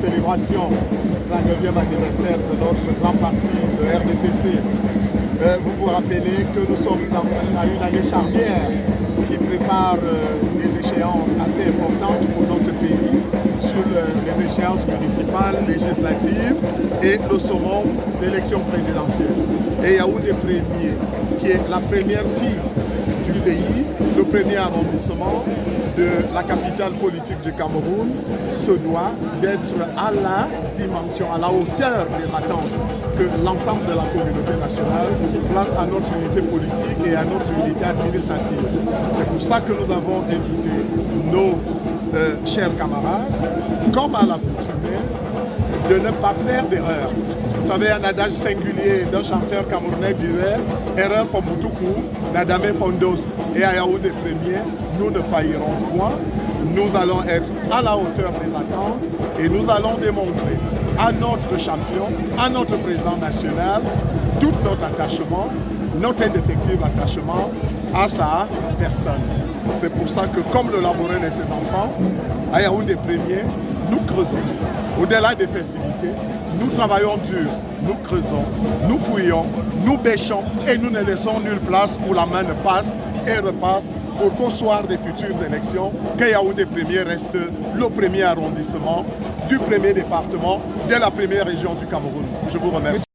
célébration du 39e anniversaire de notre grand parti, le RDPC. Vous vous rappelez que nous sommes dans une année charnière qui prépare des échéances assez importantes pour notre pays sur les échéances municipales, législatives et le summum d'élection présidentielle. Et Yaoundé Premier, qui est la première ville du pays, le premier arrondissement de la capitale politique du Cameroun, se doit d'être à la dimension, à la hauteur des attentes que l'ensemble de la communauté nationale place à notre unité politique et à notre unité administrative. C'est pour ça que nous avons invité nos chers camarades, comme à l'accoutumée, de ne pas faire d'erreur. Vous savez, un adage singulier d'un chanteur camerounais disait « Erreur Fomutuku, Nadame Fondos ». Et à Yaoundé Premier, nous ne faillirons point. Nous allons être à la hauteur des attentes et nous allons démontrer à notre champion, à notre président national, tout notre attachement, notre indéfectible attachement à sa personne. C'est pour ça que, comme le Labouré et ses enfants, à Yaoundé Premier, nous creusons. Au-delà des festivités, nous travaillons dur, nous creusons, nous fouillons, nous bêchons et nous ne laissons nulle place où la main ne passe et repasse pour qu'au soir des futures élections, que Yaoundé Premier reste le premier arrondissement du premier département de la première région du Cameroun. Je vous remercie.